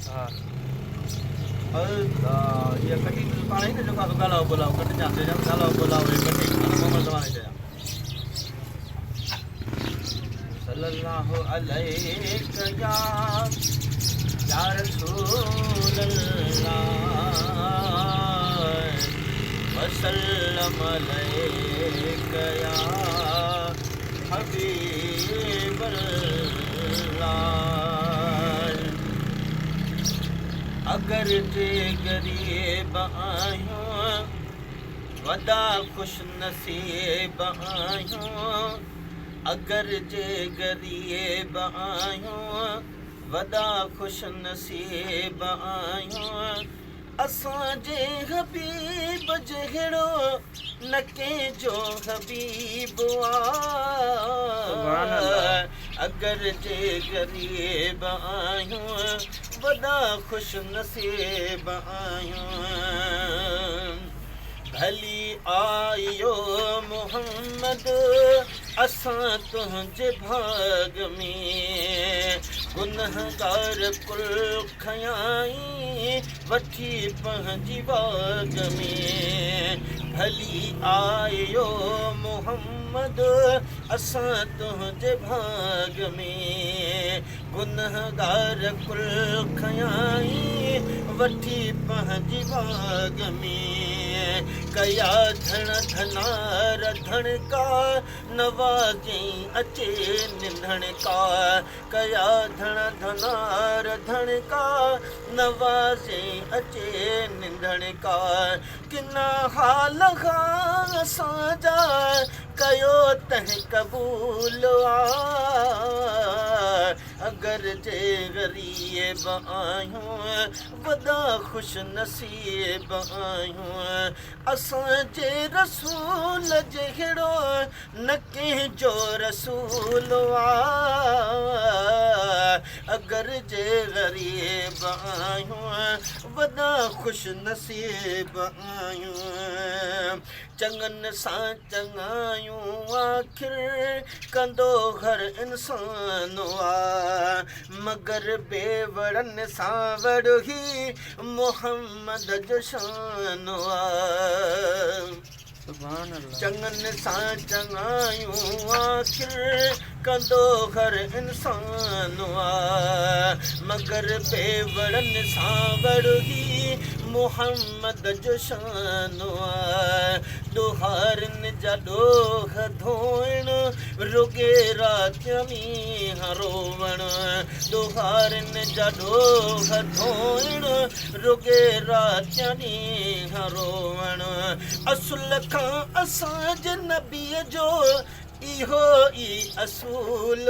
हा ये कटी पाण ई न जेको आहे ॻाल्हायो ॿोलायो कट जाते जा ॻाल्हायो ॿोलायो हे कटी मोहम्मद ज़माने चया सल्लल्लाहु अलैहि या रसूल अल्लाह वसल्लम अलैका या हबीब अल्लाह अगर जे गरीब आहियूं वॾा खुश नसीब आहियूं अगर जे गरीब आहियूं वॾा खुश नसीब आहियूं असांजे हबीब जहिड़ो न कंहिंजो हबीब आहे अगर जे गरीब आहियूं वॾा खुश नसीब आहियूं भली आयो मोहम्मद असां तुंहिंजे भाग में गुनहगार कुल खयाई वठी पंहिंजी बाग में भली आयो मोहम्मद असां तुंहिंजे भाग में गुनहगार कुल खयाई वठी पंहिंजी बाग में कया धन धनार धन का नवाजी अचे निंधन का कया धन धनार धन का नवाजी अचे निंधन का किना हाल साजा कयो तह कबूल अगर जे गरीब आहियूं वॾा खुश नसीब आहियूं असांजे रसूल जहिड़ो न कंहिंजो रसूल अगर जे गरीब आहियूं वॾा खुश नसीब आहियूं चङनि सां चङायूं आख़िर कंदो हर इंसान मगर बेवड़नि सां वड़ ही मोहम्मद जो शान चङनि सां चङायूं आख़िर कंदो हर इंसान मगर बेवड़नि सां वड़ ही मोहम्मद जो शान ॾोहारनि जा ॾोह धोइण रुगे राति रोवण ॾोहारनि जा ॾोह धोइण रुगे राति रोवण असुल खां असांजे नबीअ जो इहो ई असूल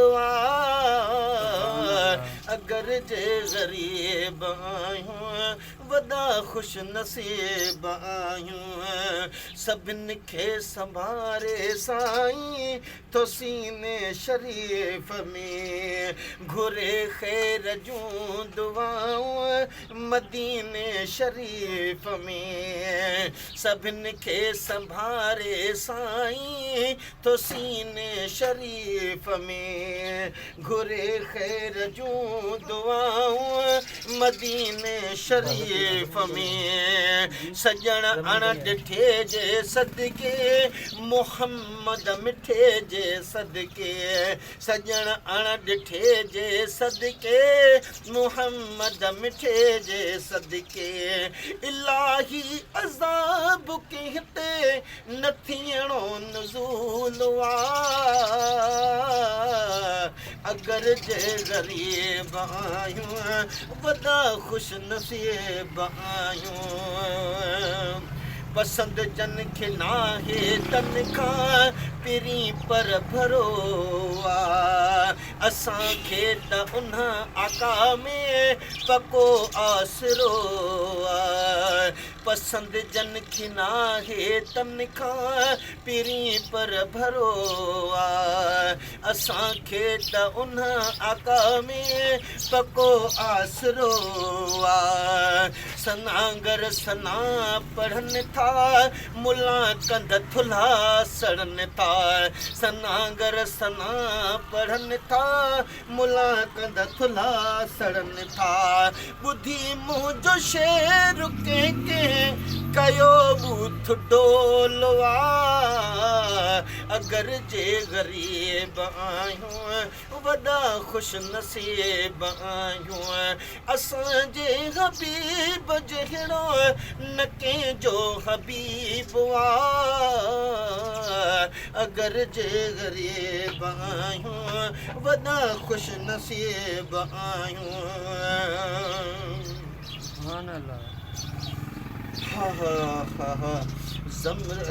अगर जे ग़रीब आहियूं वॾा खुश नसीब आहियूं सभिनि खे संभारे साईं तो सीने शरीफ़ में घुरे ख़ैर जूं दुआऊं मदीने शरीफ़ में सभिनि खे संभारे साईं तो सीने शरीफ़ में घुरे ख़ैर जूं दुआऊं मदीने शरीफ़ में सजण अण ॾिठे जे सदके मोहम्मद मिठे जे सदके सजण अण ॾिठे जे सदके मोहम्मद मिठे जे सदके इलाही अज़ाब कंहिं ते न थियणो नज़ूल अगर जे ग़रीब आहियूं वॾा खुश नसीब आहियूं पसंदि जन खे नाहे तन खां पिरी पर भरो असांखे त उन आका में पको आसरो पसंद जन की ना है तन खां पिरी पर भरो असां खे त उन आका में पको आसरो सनागर सना पढ़न था मुला कंद थुला सड़न था सनागर सना पढ़न था मुला कंद थुला सड़न था बुद्धि मुंह जो शेर के कयो बूथ डोलवा अगर जे गरीब आहियूं वॾा ख़ुशि नसीब आहियूं असांजे हबीब जहिड़ो न कंहिंजो हबीब अगर जे गरीब आहियूं वॾा ख़ुशि नसीब आहियूं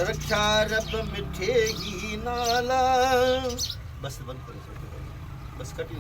रखिया रब मिठे ही नाला बस बंद करो बस कटी